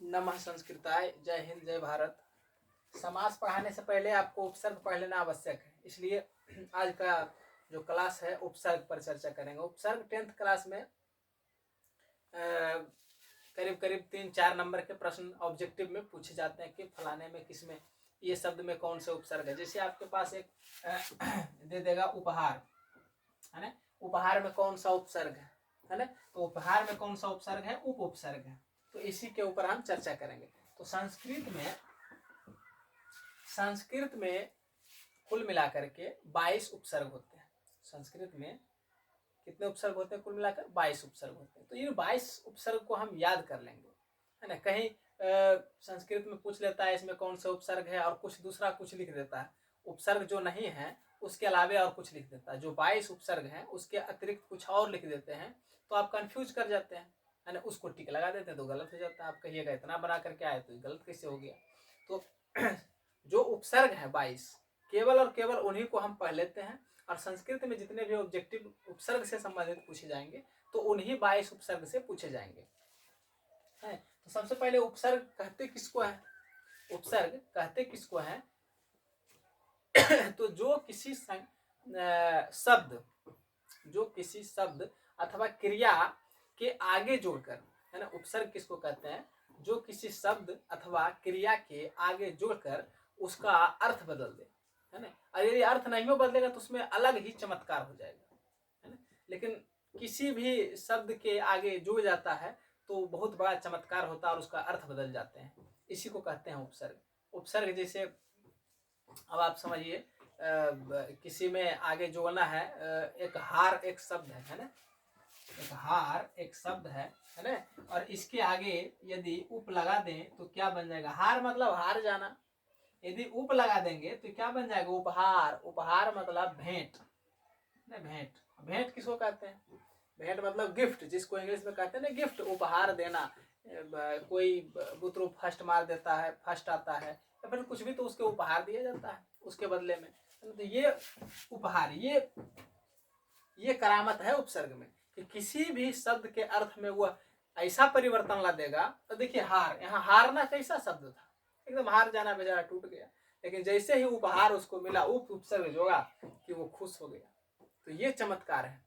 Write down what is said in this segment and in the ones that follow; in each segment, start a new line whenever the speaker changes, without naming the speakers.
नमः संस्कृताय। जय हिंद, जय भारत। समास पढ़ाने से पहले आपको उपसर्ग पढ़ लेना आवश्यक है, इसलिए आज का जो क्लास है उपसर्ग पर चर्चा करेंगे। उपसर्ग 10th क्लास में करीब करीब 3-4 नंबर के प्रश्न ऑब्जेक्टिव में पूछे जाते हैं कि फलाने में किसमें ये शब्द में कौन से उपसर्ग है। जैसे आपके पास एक दे देगा उपहार, है ना, उपहार में कौन सा उपसर्ग है ना, तो उपहार में कौन सा उपसर्ग है, उप उपसर्ग है। तो इसी के ऊपर हम चर्चा करेंगे। तो संस्कृत में कुल मिलाकर के 22 उपसर्ग होते हैं। संस्कृत में कितने उपसर्ग होते हैं? कुल मिलाकर 22 उपसर्ग होते हैं। तो इन 22 उपसर्ग को हम याद कर लेंगे, है ना। कहीं संस्कृत में पूछ लेता है इसमें कौन सा उपसर्ग है और कुछ दूसरा कुछ लिख देता है। उपसर्ग जो नहीं है उसके अलावे और कुछ लिख देता है। जो 22 उपसर्ग हैं उसके अतिरिक्त कुछ और लिख देते हैं, तो आप कंफ्यूज कर जाते हैं, है ना। उसको टिक लगा देते हैं तो गलत हो जाता है। आप कहिएगा इतना बना करके आए तो गलत कैसे हो गया। तो जो उपसर्ग है 22, केवल और केवल उन्हीं को हम पढ़ लेते हैं। और संस्कृत में जितने भी ऑब्जेक्टिव उपसर्ग से संबंधित पूछे जाएंगे तो उन्हीं 22 उपसर्ग से पूछे जाएंगे, है। तो सबसे पहले उपसर्ग कहते किसको है? उपसर्ग कहते किसको है? तो जो किसी शब्द अथवा क्रिया के आगे जोड़कर, है ना। उपसर्ग किसको कहते हैं? जो किसी शब्द अथवा क्रिया के आगे जोड़कर उसका अर्थ बदल दे, है ना। और यदि अर्थ नहीं हो बदलेगा तो उसमें अलग ही चमत्कार हो जाएगा, है ना। लेकिन किसी भी शब्द के आगे जुड़ जाता है तो बहुत बड़ा चमत्कार होता है और उसका अर्थ बदल जाते हैं। इसी को कहते हैं उपसर्ग। उपसर्ग जैसे अब आप समझिए, किसी में आगे जोड़ना है, एक हार एक शब्द है ना, एक हार एक शब्द है ना, और इसके आगे यदि उप लगा दें तो क्या बन जाएगा? हार मतलब हार जाना। यदि उप लगा देंगे तो क्या बन जाएगा? उपहार। उपहार मतलब भेंट, भेंट। भेंट किसको कहते हैं? भेंट मतलब गिफ्ट, जिसको इंग्लिश में कहते हैं ना गिफ्ट, उपहार देना। कोई बुतरू फर्स्ट मार देता है, फर्स्ट आता है या फिर कुछ भी, तो उसके उपहार दिया जाता है उसके बदले में। तो ये उपहार, ये करामत है उपसर्ग में कि किसी भी शब्द के अर्थ में वह ऐसा परिवर्तन ला देगा। तो देखिए हार, यहाँ हारना कैसा शब्द था, एकदम हार जाना, बेचारा टूट गया। लेकिन जैसे ही उपहार उसको मिला, उपसर्ग जोड़ा कि वो खुश हो गया। तो ये चमत्कार है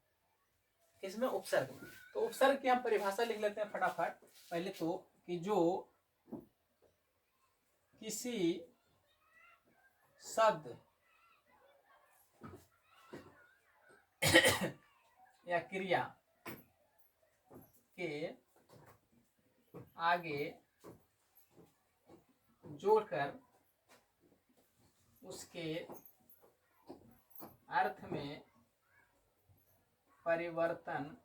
किसमें? उपसर्ग में। तो उपसर्ग की हम परिभाषा लिख लेते हैं फटाफट। पहले तो कि जो किसी शब्द या क्रिया के आगे जोड़कर उसके अर्थ में परिवर्तन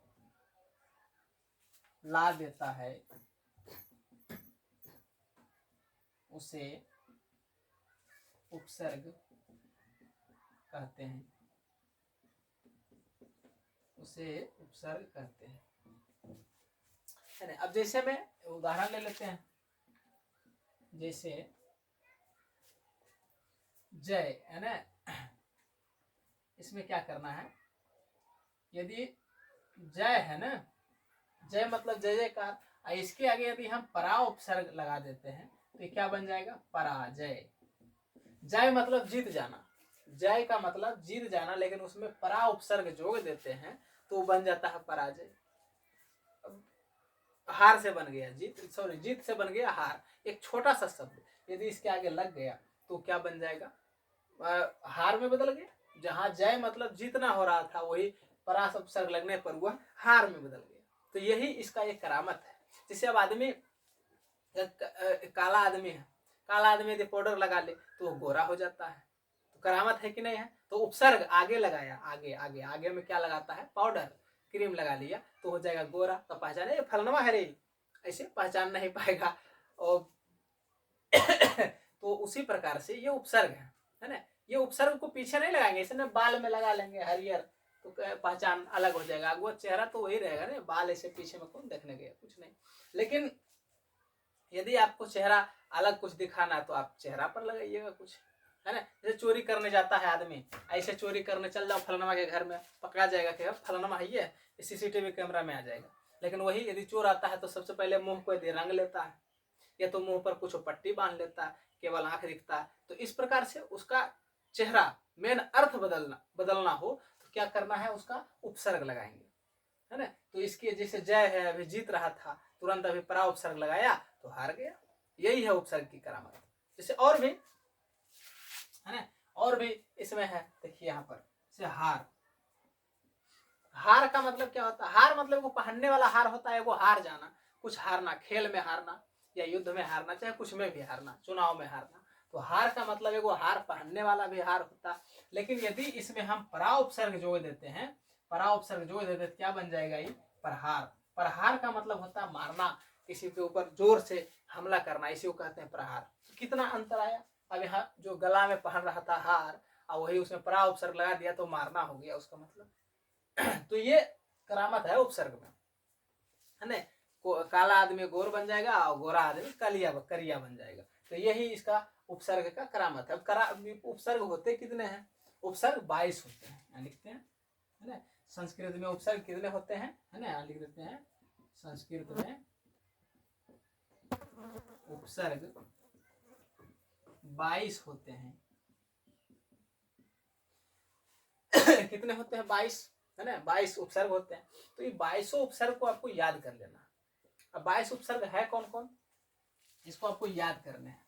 ला देता है उसे उपसर्ग कहते हैं। उसे उपसर्ग कहते हैं, है ना। अब जैसे मैं उदाहरण ले लेते हैं, जैसे जय, है ना। इसमें क्या करना है? यदि जय है ना, जय मतलब जय जयकार, इसके आगे यदि हम परा उपसर्ग लगा देते हैं तो ये क्या बन जाएगा? पराजय। जय मतलब जीत जाना, जय का मतलब जीत जाना, लेकिन उसमें परा उपसर्ग जोड़ देते हैं तो बन जाता है पराजय। हार से बन गया जीत, सॉरी जीत से बन गया हार। एक छोटा सा शब्द यदि इसके आगे लग गया तो क्या बन जाएगा? हार में बदल गया। जहां जय मतलब जीतना हो रहा था, वही परास उपसर्ग लगने पर वह हार में बदल गया। तो यही इसका एक करामत है। जैसे अब आदमी, काला आदमी है, काला आदमी यदि पाउडर लगा ले तो वो गोरा हो जाता है। तो करामत है कि नहीं है? तो उपसर्ग आगे लगाया, आगे आगे आगे में क्या लगाता है? पाउडर, क्रीम लगा लिया तो हो जाएगा गोरा। तो पहचाने फलनवा है रे, ऐसे पहचान नहीं पाएगा। और तो उसी प्रकार से ये उपसर्ग है ना। ये उपसर्ग को पीछे नहीं लगाएंगे, इसने बाल में लगा लेंगे हरियर, तो पहचान अलग हो जाएगा। वो चेहरा तो वही रहेगा ना, बाल ऐसे पीछे में कौन देखने गया, कुछ नहीं। लेकिन यदि आपको चेहरा अलग कुछ दिखाना है तो आप चेहरा पर लगाइएगा कुछ, है ना। जैसे चोरी करने जाता है आदमी, ऐसे चोरी करने चल जाओ फलनमा के घर में, पकड़ा जाएगा कि फलनमा है ये, सीसीटीवी कैमरा में आ जाएगा। लेकिन वही यदि चोर आता है तो सबसे पहले मुंह को यदि रंग लेता है, या तो मुंह पर कुछ पट्टी बांध लेता, केवल आंख दिखता। तो इस प्रकार से उसका चेहरा मेन अर्थ बदलना हो तो क्या करना है, उसका उपसर्ग लगाएंगे, है ना। तो इसके जैसे जय है, अभी जीत रहा था, तुरंत अभी परा उपसर्ग लगाया तो हार गया। यही है उपसर्ग की करामत। जैसे और भी है ना, और भी इसमें है, देखिए यहाँ पर जैसे हार। हार का मतलब क्या होता है? हार मतलब वो पहनने वाला हार होता है, वो हार जाना, कुछ हारना, खेल में हारना या युद्ध में हारना, चाहे कुछ में भी हारना, चुनाव में हारना। तो हार का मतलब है वो हार पहनने वाला भी हार होता। लेकिन यदि इसमें हम परा उपसर्ग जोड़ देते हैं, परा उपसर्ग जोड़ देते हैं, क्या बन जाएगा ये? प्रहार। प्रहार का मतलब होता है मारना, किसी के ऊपर जोर से हमला करना, इसी को कहते हैं प्रहार। तो कितना अंतर आया। अब यहाँ जो गला में पहन रहा था हार, और वही उसमें परा उपसर्ग लगा दिया तो मारना हो गया उसका मतलब। तो ये करामत है उपसर्ग में, है ना। काला आदमी गोर बन जाएगा और गोरा आदमी करिया बन जाएगा। तो यही इसका उपसर्ग का करामत है। अब उपसर्ग होते कितने हैं? उपसर्ग 22 होते हैं, यहाँ लिखते हैं, है ना। संस्कृत में उपसर्ग कितने होते हैं, है ना, यहाँ लिख देते हैं। संस्कृत में उपसर्ग 22 होते हैं। कितने होते हैं? 22, है ना, 22 उपसर्ग होते हैं। तो ये 22 उपसर्ग को आपको याद कर लेना। अब 22 उपसर्ग है कौन कौन, इसको आपको याद करने हैं।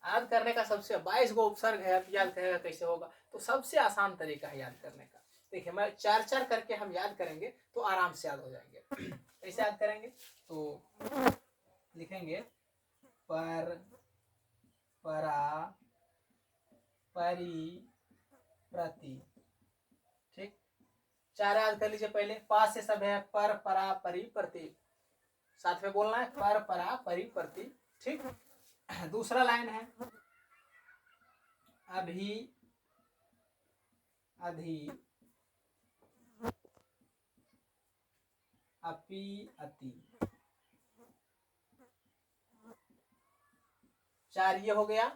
याद करने का सबसे 22 गो उपसर्ग है, आप याद करेगा कैसे होगा? तो सबसे आसान तरीका है याद करने का। देखिए मैं 4-4 करके हम याद करेंगे तो आराम से याद हो जाएंगे। कैसे याद करेंगे? तो लिखेंगे पर, परा, परी, प्रति। ठीक, 4 याद कर लीजिए पहले। पा से सब है, पर, परा, परी, प्रति, साथ में बोलना है, पर, परा, परी, प्रति। ठीक, दूसरा लाइन है अभी, अधि, अपि, अति। 4 ये हो गया।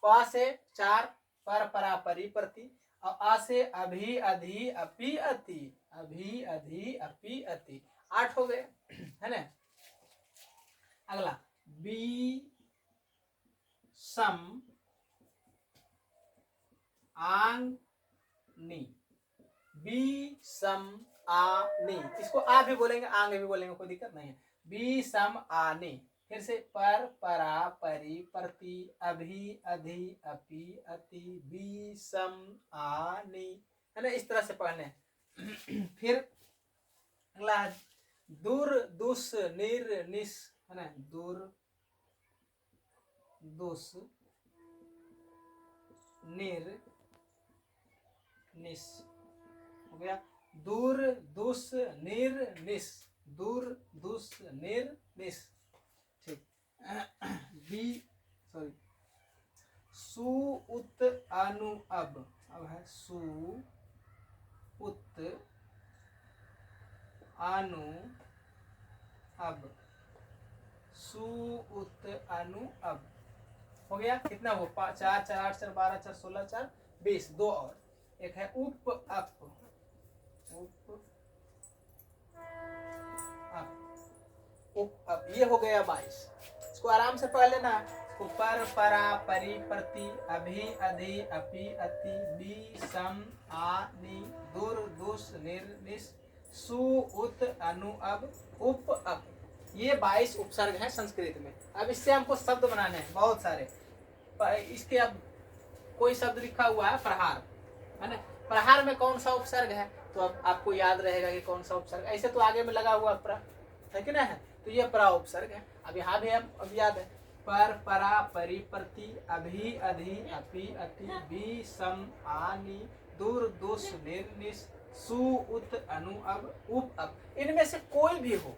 प से 4, पर, परा, परी, प्रति। और आ से अभी, अधि, अपि, अति, अभी, अधि, अपि, अति। 8 हो गए, है ना। अगला बी, सम, आंग, नी। बी, सम, आ, नी। इसको आ भी बोलेंगे, आंग भी बोलेंगे, कोई दिक्कत नहीं है। बी, सम, आ, नी। फिर से पर, परा, परी, प्रति, अभी, अधि, अपि, अति, बी, सम, आ, नी, है ना। इस तरह से पढ़ने। फिर अगला दूर, दुस, निर, निस, है ना। दूर, दुस, निर, निस हो गया। दूर, दुस, निर, निस, दूर, दुस, निर, निस। ठीक, बी, सॉरी, सु, उत, अनु, अब है सु, उत, अनु, अब। सु, उत, अनु, अब हो गया। कितना हो? 4, 4, 8, 4, 12, 4, 16, 4, 20। 2 और, एक है उप, अप, उप, अप, ये हो गया 22। इसको आराम से पढ़ लेना। पर, परा, परी, प्रति, अभी, अधि, अपि, अति, बी, सम, आ, नी, दूर, दुस, निर, निस, सु, उत, अनु, अब, उप, अप। ये 22 उपसर्ग हैं संस्कृत में। अब इससे हमको शब्द बनाने हैं बहुत सारे। इसके अब कोई शब्द लिखा हुआ है प्रहार, है ना। प्रहार में कौन सा उपसर्ग है? तो अब आपको याद रहेगा कि कौन सा उपसर्ग। ऐसे तो आगे में लगा हुआ प्र है कि ना है, तो ये परा उपसर्ग है। अब यहाँ भी हम अब याद है, पर, परा, परी, प्रति, अभी, अधि, अपि, अति, बी, सम, आ, नी, दूर, दुस, निर, निस, सु, उत, अनु, अब, उप, अब। इनमें से कोई भी हो,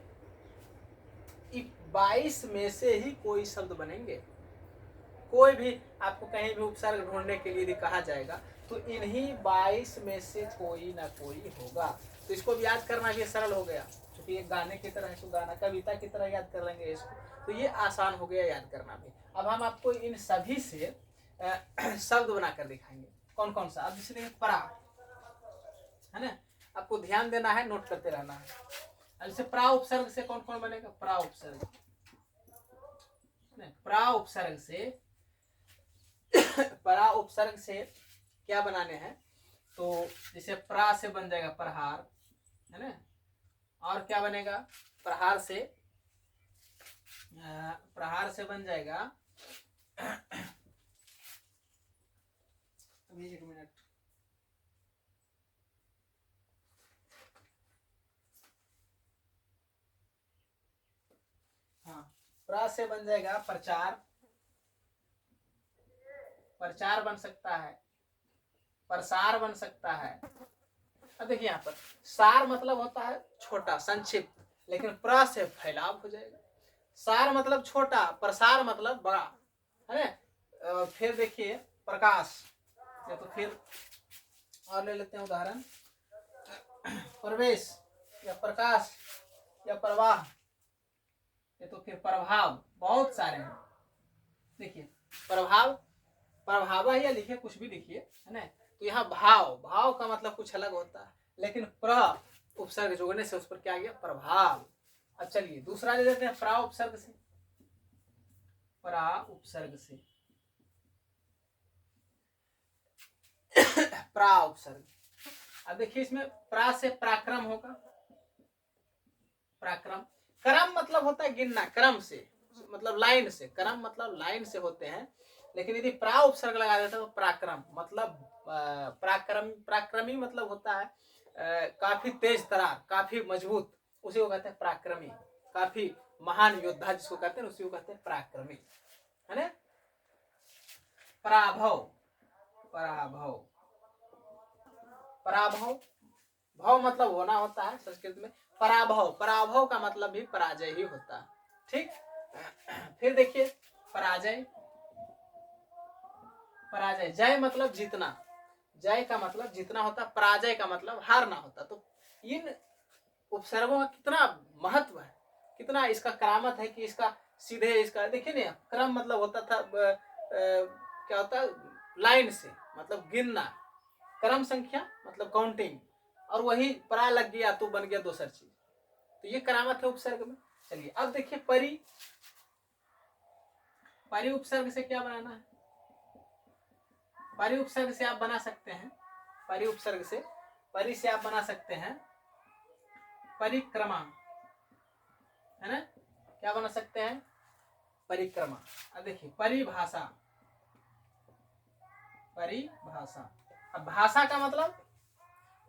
22 में से ही कोई शब्द बनेंगे। कोई भी आपको कहीं भी उपसर्ग ढूंढने के लिए यदि कहा जाएगा तो इन्हीं 22 में से कोई ना कोई होगा। तो इसको याद करना भी सरल हो गया, क्योंकि एक गाने की तरह है, तो गाना कविता की तरह याद कर लेंगे इसको, तो ये आसान हो गया याद करना भी। अब हम आपको इन सभी से शब्द बनाकर दिखाएंगे। कौन कौन सा? अब जैसे परा, है ना, आपको ध्यान देना है, नोट करते रहना है। जैसे प्रा उपसर्ग से कौन कौन बनेगा? प्रा उपसर्ग, ना। प्रा उपसर्ग से परा उपसर्ग से क्या बनाने हैं, तो जैसे प्रा से बन जाएगा प्रहार, है ना। और क्या बनेगा, प्रहार से बन जाएगा, अभी 1 मिनट, हाँ, प्रा से बन जाएगा प्रचार, प्रचार बन सकता है, प्रसार बन सकता है। अब देखिए यहाँ पर सार मतलब होता है छोटा संक्षिप्त, लेकिन प्र से फैलाव हो जाएगा। सार मतलब छोटा, प्रसार मतलब बड़ा, है ना। फिर देखिए प्रकाश, या तो फिर और ले लेते हैं उदाहरण, प्रवेश या प्रकाश या प्रवाह, या तो फिर प्रभाव, बहुत सारे हैं। देखिए प्रभाव, प्रभाव या लिखिए कुछ भी लिखिए, है ना। तो यहाँ भाव, भाव का मतलब कुछ अलग होता है, लेकिन प्र उपसर्ग जोड़ने से उस पर क्या आ गया, प्रभाव। अब चलिए दूसरा ले लेते हैं, प्रा उपसर्ग से, प्रा उपसर्ग से प्रा उपसर्ग। अब देखिए इसमें प्रा से पराक्रम होगा, पराक्रम। क्रम मतलब होता है गिनना, क्रम से मतलब लाइन से, क्रम मतलब लाइन से होते हैं, लेकिन यदि प्रा उपसर्ग लगा देता है तो पराक्रम मतलब पराक्रमी मतलब होता है काफी तेज तरार, काफी मजबूत, उसी को कहते हैं पराक्रमी। काफी महान योद्धा जिसको कहते हैं उसी को कहते हैं पराक्रमी, है ना। पराभव, पराभव, पराभव, भव मतलब होना होता है संस्कृत में। पराभव, पराभव का मतलब भी पराजय ही होता है, ठीक। फिर देखिए पराजय, पराजय, जय मतलब जीतना, जय का मतलब जीतना होता, पराजय का मतलब हारना होता। तो इन उपसर्गों का कितना महत्व है, कितना इसका करामत है कि इसका सीधे इसका देखिए ना, क्रम मतलब होता था क्या होता है, लाइन से मतलब गिनना, क्रम संख्या मतलब काउंटिंग, और वही परा लग गया तो बन गया दूसरी चीज। तो ये करामत है उपसर्ग में। चलिए अब देखिए परि, परि उपसर्ग से क्या बनाना है, परि उपसर्ग से आप बना सकते हैं, परि उपसर्ग से, परि से आप बना सकते हैं परिक्रमा, है ना। क्या बना सकते हैं, परिक्रमा। अब देखिए परिभाषा, परिभाषा। अब भाषा का मतलब,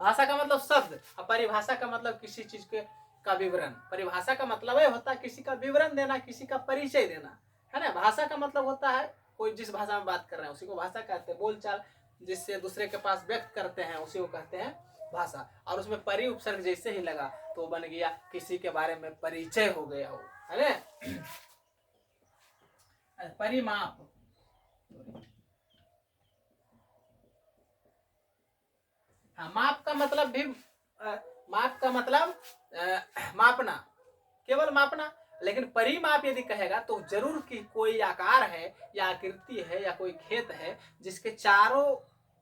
भाषा का मतलब शब्द, और परिभाषा का मतलब किसी चीज के का विवरण। परिभाषा का मतलब है होता है किसी का विवरण देना, किसी का परिचय देना, है ना। भाषा का मतलब होता है कोई जिस भाषा में बात कर रहे हैं उसी को भाषा कहते हैं, बोलचाल जिससे दूसरे के पास व्यक्त करते हैं उसी को कहते हैं भाषा। और उसमें परि उपसर्ग जैसे ही लगा तो बन गया किसी के बारे में परिचय हो गया हो, है ना। परिमाप, हाँ, माप का मतलब भी माप का मतलब मापना, केवल मापना। लेकिन परिमाप यदि कहेगा तो जरूर कि कोई आकार है या आकृति है या कोई खेत है जिसके चारों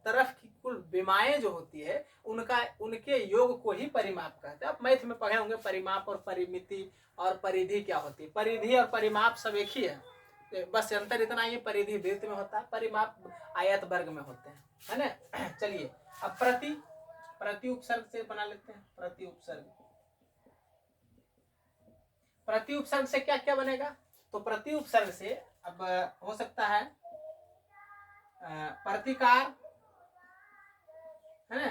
तरफ की कुल विमाएं जो होती है उनका, उनके योग को ही परिमाप कहते हैं। आप मैथ में पढ़े होंगे परिमाप और परिमिति और परिधि क्या होती है। परिधि और परिमाप सब एक ही है, बस अंतर इतना ही, परिधि वृत्त में होता है, परिमाप आयत वर्ग में होते हैं, है ना। चलिए अब प्रति, प्रति उपसर्ग से बना लेते हैं, प्रति उपसर्ग। प्रति उपसर्ग से क्या क्या बनेगा, तो प्रति उपसर्ग से अब हो सकता है प्रतिकार, है ना।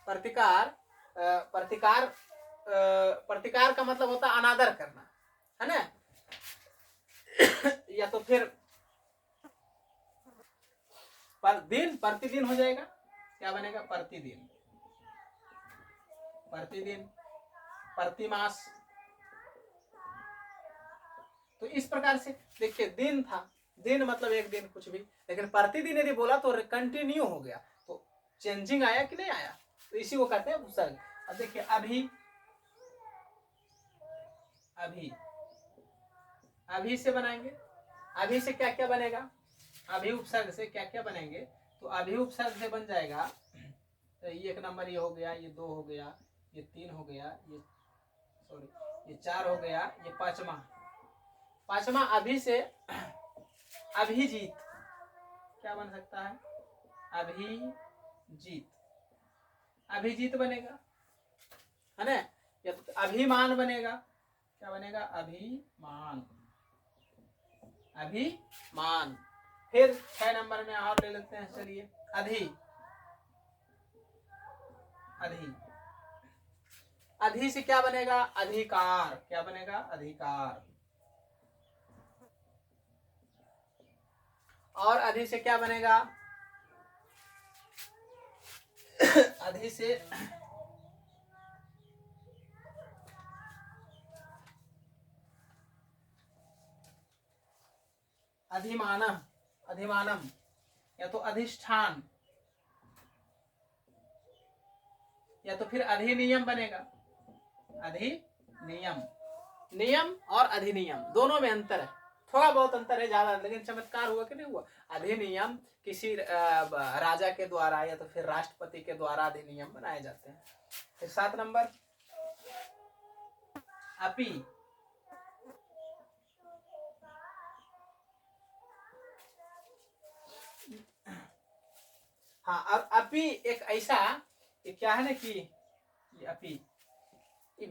प्रतिकार, प्रतिकार, प्रतिकार का मतलब होता है अनादर करना, है ना। या तो फिर पर दिन, प्रतिदिन हो जाएगा, क्या बनेगा, प्रतिदिन, प्रतिदिन, प्रतिमास। तो इस प्रकार से देखिए दिन था, दिन मतलब एक दिन कुछ भी, लेकिन प्रतिदिन यदि बोला तो कंटिन्यू हो गया, तो चेंजिंग आया कि नहीं आया, तो इसी को कहते हैं उपसर्ग। अब देखिए अभी, अभी, अभी से बनाएंगे, अभी से क्या क्या बनेगा, अभी उपसर्ग से क्या क्या बनेंगे, तो अभी उपसर्ग से बन जाएगा, तो ये 1 नंबर ये हो गया, ये 2 हो गया, ये 3 हो गया, ये सॉरी ये 4 हो गया, ये 5वां, पांचवा अभि से अभिजीत, क्या बन सकता है? अभिजीत, अभिजीत बनेगा, है ना? या तो अभिमान बनेगा, क्या बनेगा? अभिमान, अभिमान। फिर 6 नंबर में और ले लेते हैं, चलिए अधि, अधि, अधि से क्या बनेगा? अधिकार, क्या बनेगा? अधिकार। और अधि से क्या बनेगा? अधि से अधिमान, अधिमानम, या तो अधिष्ठान, या तो फिर अधिनियम बनेगा, अधिनियम। नियम और अधिनियम दोनों में अंतर है, थोड़ा बहुत अंतर है, ज्यादा, लेकिन चमत्कार हुआ कि नहीं हुआ? अधिनियम किसी राजा के द्वारा या तो फिर राष्ट्रपति के द्वारा अधिनियम बनाए जाते हैं। फिर 7 नंबर अपि, हाँ, और अपि एक ऐसा, ये क्या है ना कि ये अपि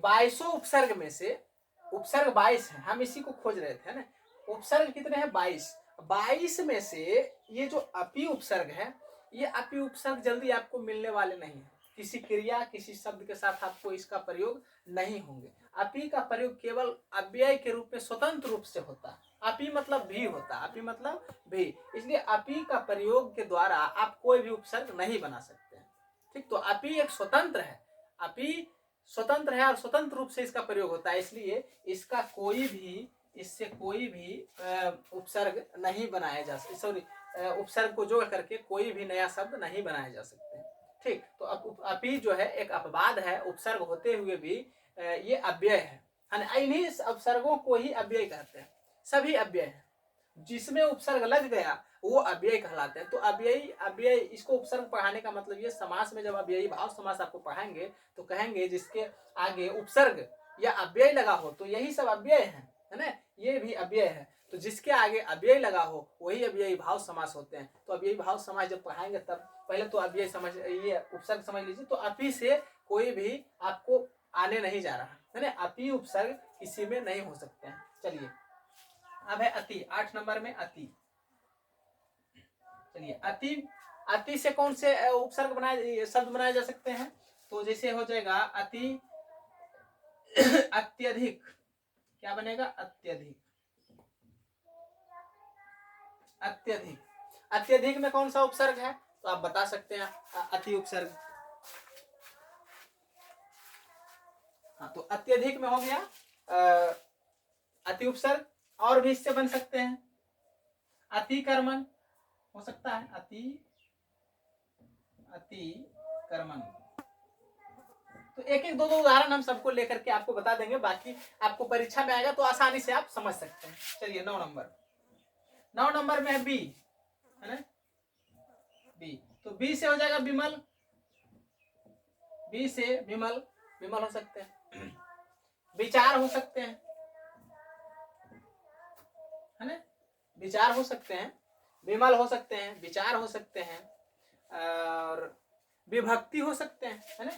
22 उपसर्ग में से उपसर्ग 22 है, हम इसी को खोज रहे थे ना। उपसर्ग कितने हैं? 22। 22 में से ये जो अपि उपसर्ग है, ये अपि उपसर्ग जल्दी आपको मिलने वाले नहीं है, किसी क्रिया किसी शब्द के साथ आपको इसका प्रयोग नहीं होंगे। अपि का प्रयोग केवल अव्यय के रूप में स्वतंत्र रूप से होता है। अपि मतलब भी होता है, अपि मतलब भी, इसलिए अपि का प्रयोग के द्वारा आप कोई भी उपसर्ग नहीं बना सकते हैं। ठीक, तो अपि एक स्वतंत्र है, अपि स्वतंत्र है और स्वतंत्र रूप से इसका प्रयोग होता है, इसलिए इसका कोई भी, इससे कोई भी उपसर्ग नहीं बनाया जा सकता, सॉरी, उपसर्ग को जोड़ करके कोई भी नया शब्द नहीं बनाए जा सकते। ठीक, तो अपि जो है एक अपवाद है, उपसर्ग होते हुए भी ये अव्यय है, इन्हीं उपसर्गों को ही अव्यय कहते हैं। सभी अव्यय है, जिसमें उपसर्ग लग गया वो अव्यय कहलाते हैं। तो अव्ययी, अव्यय, इसको उपसर्ग पढ़ाने का मतलब ये, समास में जब अव्ययी भाव समास आपको पढ़ाएंगे तो कहेंगे जिसके आगे उपसर्ग या अव्यय लगा हो तो यही सब अव्यय है ना, ये भी अव्यय है। तो जिसके आगे अव्यय लगा हो वही अव्ययी भाव समास होते हैं। तो अव्ययी भाव समास जब पढ़ाएंगे तब पहले तो अव्यय समझ, ये उपसर्ग समझ लीजिए। तो अपि से कोई भी आपको आने नहीं जा रहा है ना, अपि उपसर्ग किसी में नहीं हो सकते हैं। चलिए अब है अति, 8 नंबर में अति। चलिए अति, अति से कौन से उपसर्ग बनाए, शब्द बनाए जा सकते हैं? तो जैसे हो जाएगा अति, अत्यधिक, क्या बनेगा? अत्यधिक, अत्यधिक। अत्यधिक में कौन सा उपसर्ग है? तो आप बता सकते हैं, अति उपसर्ग। हाँ, तो अत्यधिक में हो गया अति उपसर्ग। और भी इससे बन सकते हैं, अतिकर्मण हो सकता है, अतिकर्मण। तो एक एक दो उदाहरण हम सबको लेकर के आपको बता देंगे, बाकी आपको परीक्षा में आएगा तो आसानी से आप समझ सकते हैं। चलिए 9 नंबर, 9 नंबर में है बी, है ना, बी। तो बी से हो जाएगा विमल, बी से विमल, विमल हो सकते हैं, विचार हो सकते हैं, है ना, विचार हो सकते हैं, विमल हो सकते हैं, विचार हो सकते हैं, और विभक्ति हो सकते हैं, है ना,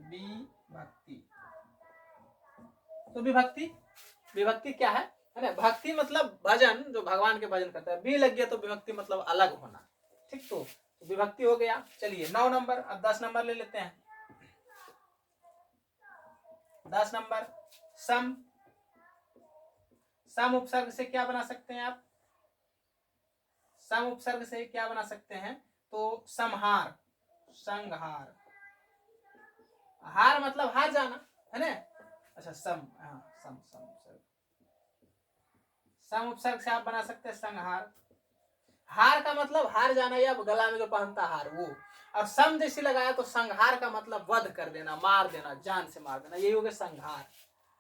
विभक्ति। तो विभक्ति, विभक्ति क्या है ना, भक्ति मतलब भजन, जो भगवान के भजन करता है। बी लग गया तो विभक्ति मतलब अलग होना। ठीक, तो विभक्ति हो गया। चलिए 9 नंबर, अब 10 नंबर ले लेते हैं। 10 नंबर सम, सम उपसर्ग से क्या बना सकते हैं आप? सम उपसर्ग से क्या बना सकते हैं? तो संहार, संहार, हार मतलब हार जाना, है ना। अच्छा सम, हाँ सम, सम उपसर्ग, सम उपसर्ग से आप बना सकते हैं संहार। हार का मतलब हार जाना, या गला में जो पहनता हार वो। और सम जैसे लगाया तो संहार का मतलब वध कर देना, मार देना, जान से मार देना, यही हो गया संहार,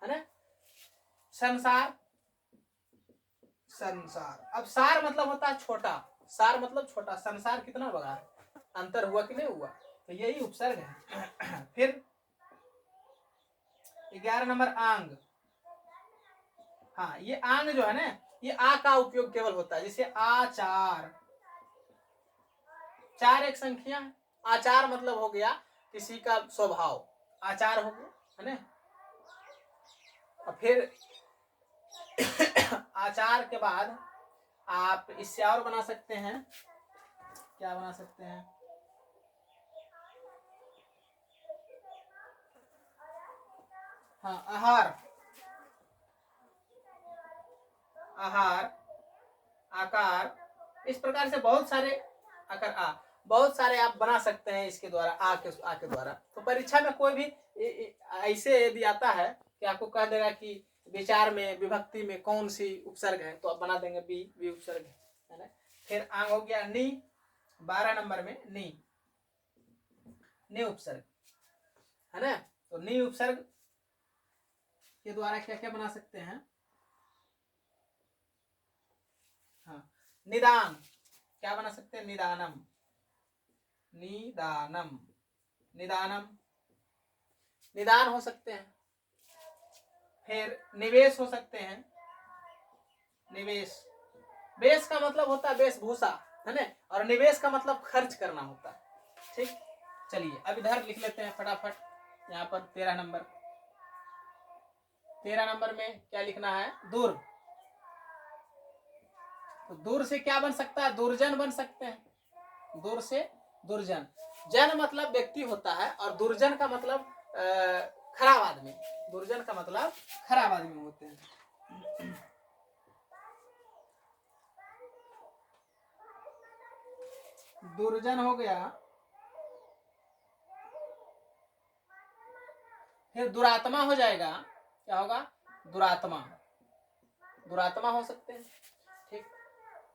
है ना। संसार, संसार। अब सार मतलब होता है छोटा, सार मतलब छोटा, संसार कितना बड़ा, अंतर हुआ कि नहीं हुआ? तो यही उपसर्ग है। फिर 11 नंबर आंग, हाँ, ये आंग जो है ना, ये आ का उपयोग केवल होता है, जैसे आचार। चार एक संख्या है, आचार मतलब हो गया किसी का स्वभाव, आचार हो गया, है ना। और फिर आचार के बाद आप इससे और बना सकते हैं, क्या बना सकते हैं, हाँ, आहार, आहार, आकार, इस प्रकार से बहुत सारे आकार, बहुत सारे आप बना सकते हैं इसके द्वारा, आ के द्वारा। तो परीक्षा में कोई भी ऐसे यदि आता है कि आपको कह देगा कि विचार में विभक्ति में कौन सी उपसर्ग है, तो आप बना देंगे बी उपसर्ग है ना। फिर आंग हो गया नी, 12 नंबर में नी उपसर्ग है ना। तो नी उपसर्ग के द्वारा क्या क्या बना सकते हैं, हाँ, निदान, क्या बना सकते हैं, निदानम, निदानम, निदानम, निदान हो सकते हैं। फिर निवेश हो सकते हैं, निवेश, वेश का मतलब होता है वेशभूषा, है ना, और निवेश का मतलब खर्च करना होता है। ठीक, चलिए अब इधर लिख लेते हैं फटाफट, यहाँ पर 13 नंबर, 13 नंबर में क्या लिखना है, दूर। तो दूर से क्या बन सकता है, दुर्जन बन सकते हैं, दूर से दुर्जन, जन मतलब व्यक्ति होता है और दुर्जन का मतलब खराब आदमी, दुर्जन का मतलब खराब आदमी होते हैं। दुर्जन हो गया। फिर दुरात्मा हो जाएगा, क्या होगा, दुरात्मा, दुरात्मा हो सकते हैं। ठीक,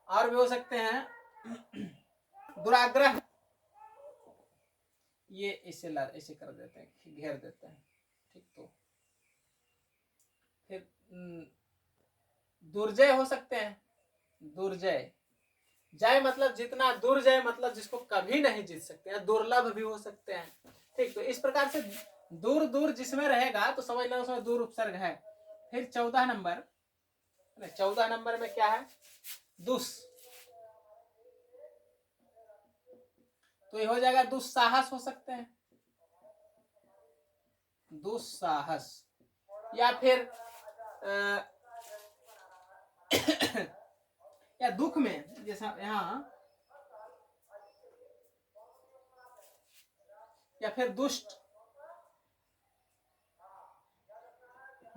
और भी हो सकते हैं, दुराग्रह, ये ऐसे कर देते हैं, घेर देते हैं। ठीक, तो फिर दुर्जय हो सकते हैं, दुर्जय, जय मतलब जितना, दुर्जय मतलब जिसको कभी नहीं जीत सकते हैं, दुर्लभ भी हो सकते हैं। ठीक, तो इस प्रकार से दूर दूर जिसमें रहेगा तो समझ लो उसमें दूर उपसर्ग है। फिर 14 नंबर, 14 नंबर में क्या है, दुस, तो ये हो जाएगा दुस्साहस हो सकते हैं, दुस्साहस, या फिर या दुख में, जैसा यहाँ, या फिर दुष्ट,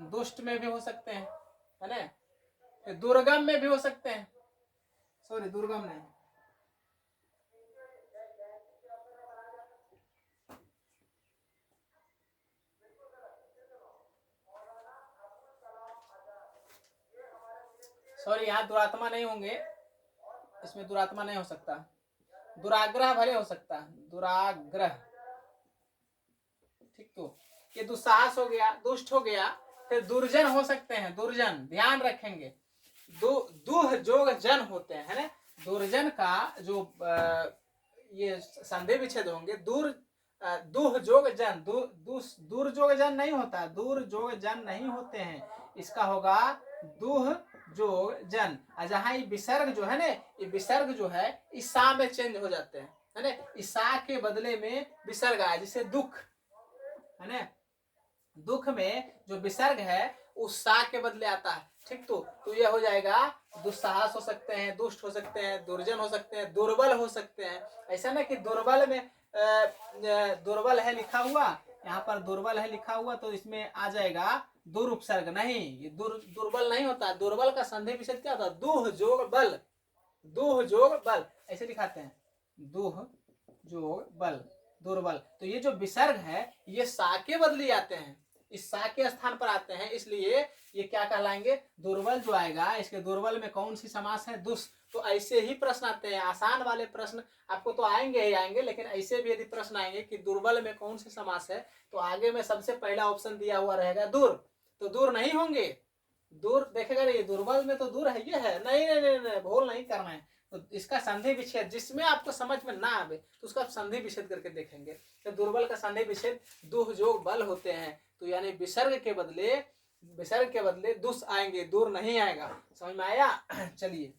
दुष्ट में भी हो सकते हैं, है ना। फिर दुर्गम में भी हो सकते हैं, सॉरी दुर्गम नहीं, सॉरी यहाँ दुरात्मा नहीं होंगे, इसमें दुरात्मा नहीं हो सकता, दुराग्रह भले हो सकता है, दुराग्रह। ठीक, तो ये दुस्साहस हो गया, दुष्ट हो गया। फिर दुर्जन हो सकते हैं, दुर्जन ध्यान रखेंगे, दुह जोग जन होते हैं, है ना। दुर्जन का जो ये संधि विच्छेद होंगे, दूर दुह जोग जन, दूर जोग जन नहीं होता, दूर जोग जन नहीं होते हैं, इसका होगा दुह जोग जन। जहां ये विसर्ग जो है ना, ये विसर्ग जो है इस सा में चेंज हो जाते हैं, है ना, इस सा के बदले में विसर्ग आया, जिसे दुख, है ना, दुख में जो विसर्ग है उस सा के बदले आता है। ठीक, तो ये हो जाएगा दुस्साहस हो सकते हैं, दुष्ट हो सकते हैं, दुर्जन हो सकते हैं, दुर्बल हो सकते हैं। ऐसा ना कि दुर्बल में दुर्बल है लिखा हुआ, यहाँ पर दुर्बल है लिखा हुआ तो इसमें आ जाएगा दुर उपसर्ग, नहीं, ये दुर्बल नहीं होता, दुर्बल का संधि विच्छेद क्या होता है, दुह जोग बल, दुह जोग बल, ऐसे दिखाते हैं, दुह जोग बल, दुर्बल। तो ये जो विसर्ग है ये सा के बदले आते हैं, इस सा के स्थान पर आते हैं, इसलिए ये क्या कहलाएंगे, दुर्बल जो आएगा, इसके दुर्बल में कौन सी समास है, दुष्ट। तो ऐसे ही प्रश्न आते हैं, आसान वाले प्रश्न आपको तो आएंगे ही आएंगे, लेकिन ऐसे भी यदि प्रश्न आएंगे कि दुर्बल में कौन सी समास है, तो आगे में सबसे पहला ऑप्शन दिया हुआ रहेगा दूर, तो दूर नहीं होंगे, दूर देखेगा ये दुर्बल में तो दूर है, ये है, नहीं नहीं नहीं, नहीं भूल नहीं करना है। तो इसका संधि विच्छेद जिसमें आपको समझ में ना आवे तो उसका संधि विच्छेद करके देखेंगे। तो दुर्बल का संधि विच्छेद दुह जोग बल होते हैं, तो यानी विसर्ग के बदले विसर्ग के बदले दुस आएंगे, दूर नहीं आएगा। समझ में आया? चलिए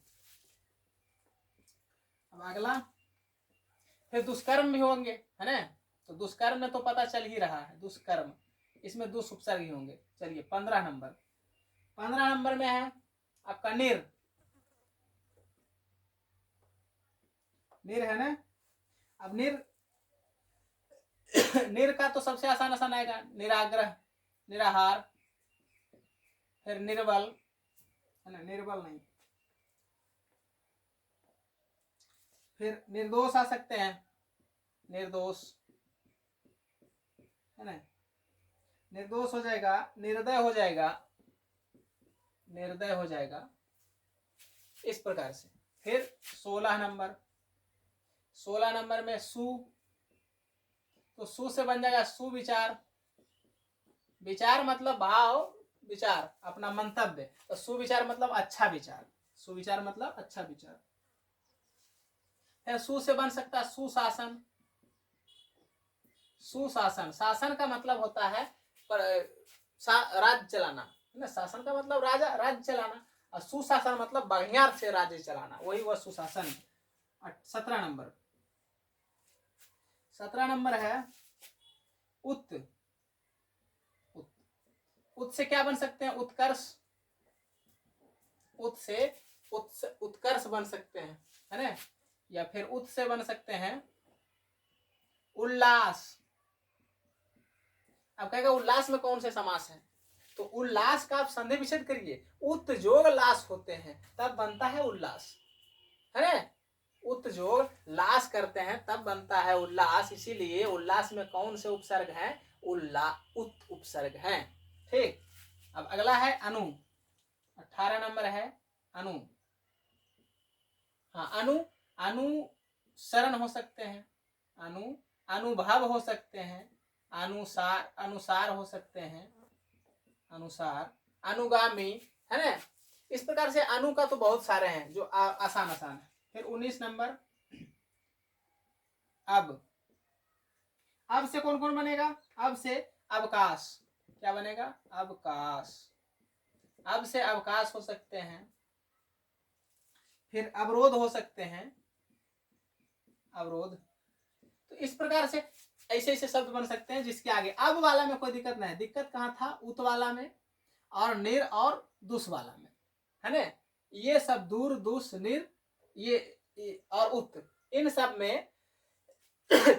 अब अगला, फिर दुष्कर्म भी होंगे, है ना। तो दुष्कर्म में तो पता चल ही रहा है, दुष्कर्म, इसमें दुस उपसर्ग ही होंगे। चलिए 15 नंबर, 15 नंबर में है आपका निर, निर है ना। अब निर निर का तो सबसे आसान आसान आएगा, निराग्रह, निराहार, फिर निर्बल, है ना, निर्बल नहीं, फिर निर्दोष आ सकते हैं, निर्दोष, है ना, निर्दोष हो जाएगा, निर्दय हो जाएगा, निर्दय हो जाएगा, इस प्रकार से। फिर 16 नंबर, 16 नंबर में सु, तो सु से बन जाएगा सुविचार, विचार मतलब भाव, विचार अपना मंतव्य, तो सुविचार मतलब अच्छा विचार, सुविचार मतलब अच्छा विचार। सु से बन सकता है सुशासन, सुशासन, शासन का मतलब होता है राज्य चलाना, है ना, शासन का मतलब राजा, राज्य चलाना, और सुशासन मतलब बढ़िया से राज्य चलाना, वही वह सुशासन। 17 नंबर, 17 नंबर है उत, उत से क्या बन सकते हैं, उत्कर्ष, उत से उत्कर्ष बन सकते हैं, है ना, या फिर उत से बन सकते हैं उल्लास। अब कहेगा उल्लास में कौन से समास है, तो उल्लास का आप संधि विच्छेद करिए, उत जोग लास होते हैं तब बनता है उल्लास, है ना, उत जोग लास करते हैं तब बनता है उल्लास, इसीलिए उल्लास में कौन से उपसर्ग हैं, उत उपसर्ग हैं। ठीक, अब अगला है अनु, 18 नंबर है अनु। हाँ, अनु, अनुसरण हो सकते हैं, अनुभव हो सकते हैं, अनुसार, अनुसार हो सकते हैं, अनुसार, अनुगामी, है ना। इस प्रकार से अनु का तो बहुत सारे हैं जो आसान आसान है। फिर 19 नंबर अब से कौन कौन बनेगा, अब से अवकाश, क्या बनेगा, अवकाश, अब से अवकाश हो सकते हैं, फिर अवरोध हो सकते हैं, अवरोध। तो इस प्रकार से ऐसे ऐसे शब्द बन सकते हैं जिसके आगे अब वाला में कोई दिक्कत नहीं है। दिक्कत कहाँ था, उत वाला में और निर और दुस वाला में, है ना। ये सब दूर, दुस, निर, ये और उत, इन सब में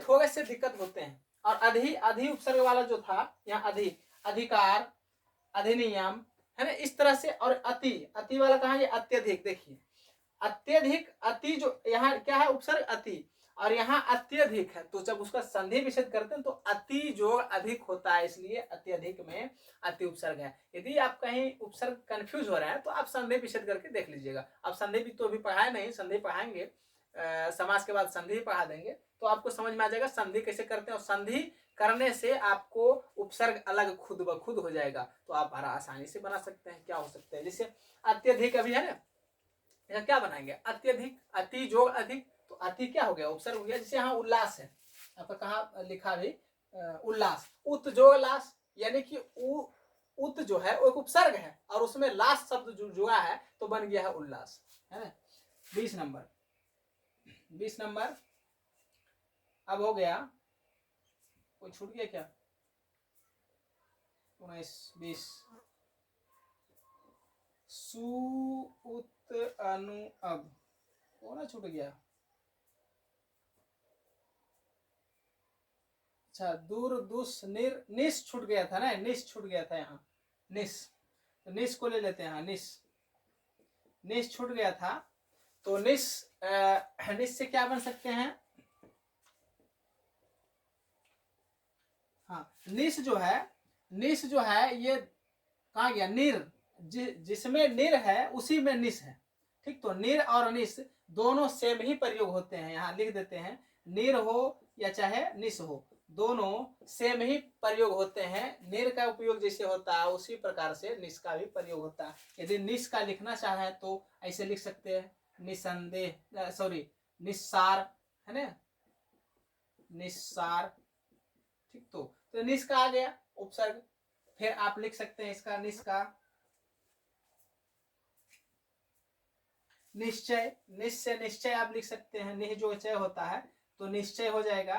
थोड़े से दिक्कत होते हैं। और अधि उपसर्ग वाला जो था, यहाँ अधिकार, अधिनियम, है ना, इस तरह से। और अति वाला कहा, ये अत्यधिक, देखिए अत्यधिक, अति जो यहाँ क्या है, उपसर्ग अति, और यहाँ अत्यधिक है, तो जब उसका संधि विच्छेद करते हैं तो अति जो अधिक होता है, इसलिए अत्यधिक में अति उपसर्ग है। यदि आप कहीं उपसर्ग कंफ्यूज हो रहे हैं तो आप संधि विच्छेद करके देख लीजिएगा। अब संधि भी तो अभी पढ़ाए नहीं, संधि पढ़ाएंगे, समास के बाद संधि पढ़ा देंगे तो आपको समझ में आ जाएगा संधि कैसे करते हैं, और संधि करने से आपको उपसर्ग अलग खुद ब खुद हो जाएगा, तो आप बड़ा आसानी से बना सकते हैं। क्या हो सकता है, जैसे अत्यधिक अभी है ना, यहाँ क्या बनाएंगे, अत्यधिक, अति जोग अधिक, तो अति क्या हो गया, उपसर्ग हो गया। जैसे यहाँ उल्लास है, आपका कहा लिखा भी उल्लास, उत जोग लास, यानी कि उत जो है वो एक उपसर्ग है और उसमें लास शब्द जो जुड़ा है तो बन गया है उल्लास, है ना। 20 नंबर, 20 नंबर अब हो गया, कोई छूट गया क्या, 19, 20, सु उत अनु अब, कौन छूट गया, अच्छा, दूर, दुस, निर, निस छूट गया था ना, निस छूट गया था यहाँ, निस, तो निस को ले लेते हैं, हाँ निस, निस छूट गया था, तो निस, निस से क्या बन सकते हैं, हाँ निस जो है ये कहाँ गया, निर, जिसमें निर है उसी में निस है। ठीक, तो निर और निस दोनों सेम ही प्रयोग होते हैं, यहाँ लिख देते हैं, निर हो या चाहे निस हो, दोनों सेम ही प्रयोग होते हैं। निर का उपयोग जैसे होता है उसी प्रकार से निस का भी प्रयोग होता है। यदि निस का लिखना चाहे तो ऐसे लिख सकते हैं, निसंदेह, सॉरी, निस्सार, है ना, निस्सार। ठीक, तो निस का आ गया उपसर्ग। फिर आप लिख सकते हैं इसका निष्का, निश्चय, निश्चय, निश्चय आप लिख सकते हैं, निह जो चय होता है तो निश्चय हो जाएगा,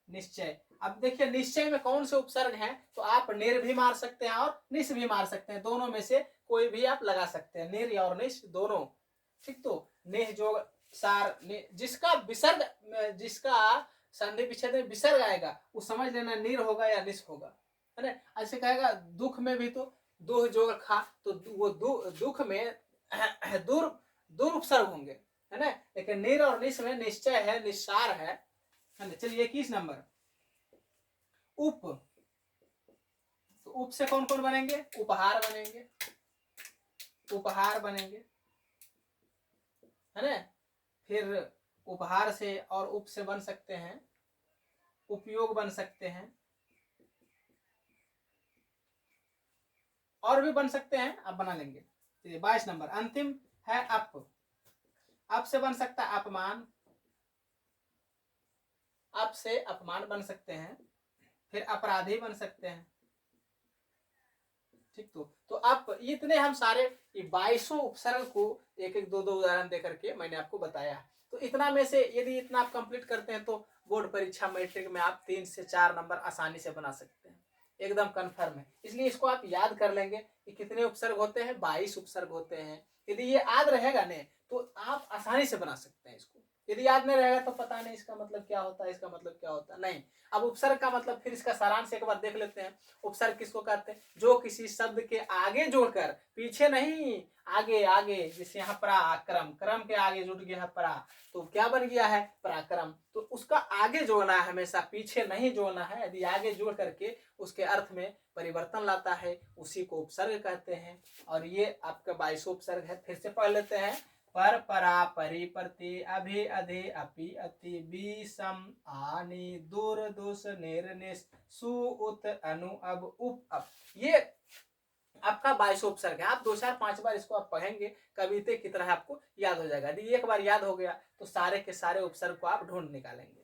निश्चय। अब देखिए निश्चय में कौन से उपसर्ग हैं, तो आप निर भी मार सकते हैं और निश भी मार सकते हैं, दोनों में से कोई भी आप लगा सकते हैं, निर और निश दोनों। ठीक, तो निह जो सार, जिसका विसर्ग, जिसका संधि विच्छेद में विसर्ग आएगा वो समझ लेना निर होगा या निश होगा, है ना। ऐसे कहेगा दुख में भी तो दुह जो खा, तो वो दुख में दूर दूर उपसर्ग होंगे, है ना। लेकिन निर और निश में निश्चय है, निस्सार है ना। चलिए 21 नंबर उप, तो उप से कौन कौन बनेंगे, उपहार बनेंगे, उपहार बनेंगे, है ना। फिर उपहार से और उप से बन सकते हैं, उपयोग बन सकते हैं, और भी बन सकते हैं, आप बना लेंगे। 22 नंबर अंतिम है अप, अप से बन सकता है अपमान, अप से अपमान बन सकते हैं, फिर अपराधी बन सकते हैं। ठीक, तो आप इतने हम सारे 22 उपसर्ग को एक एक दो दो उदाहरण देकर के मैंने आपको बताया। तो इतना में से यदि इतना आप कंप्लीट करते हैं तो बोर्ड परीक्षा मैट्रिक में आप 3 से 4 नंबर आसानी से बना सकते हैं, एकदम कन्फर्म है। इसलिए इसको आप याद कर लेंगे कि कितने उपसर्ग होते हैं, 22 उपसर्ग होते हैं। यदि ये याद रहेगा ने तो आप आसानी से बना सकते हैं इसको। यदि याद नहीं रहेगा तो पता नहीं इसका मतलब क्या होता है, इसका मतलब क्या होता है, नहीं। अब उपसर्ग का मतलब फिर इसका सारांश एक बार देख लेते हैं। उपसर्ग किसको कहते हैं, जो किसी शब्द के आगे जोड़कर, पीछे नहीं, आगे आगे, जैसे यहाँ पराक्रम, क्रम के आगे जुड़ गया परा, तो क्या बन गया है, पराक्रम। तो उसका आगे जोड़ना है हमेशा, पीछे नहीं जोड़ना है। यदि आगे जोड़ करके उसके अर्थ में परिवर्तन लाता है, उसी को उपसर्ग कहते हैं। और ये आपका 22 उपसर्ग है, फिर से पढ़ लेते हैं। पर, परा, परि, प्रति, अभि, अधि, अपि, अति, बी, सम, आनि, दूर, दुस, निर, निश, सु, उत, अनु, अब, उप, अप। ये आपका 22 उपसर्ग है। आप 2 4 5 बार इसको आप पढ़ेंगे, कविते की तरह आपको याद हो जाएगा। यदि एक बार याद हो गया तो सारे के सारे उपसर्ग को आप ढूंढ निकालेंगे।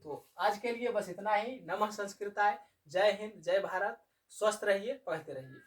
तो आज के लिए बस इतना ही। नमः संस्कृताय, जय हिंद, जय भारत, स्वस्थ रहिए, पढ़ते रहिए।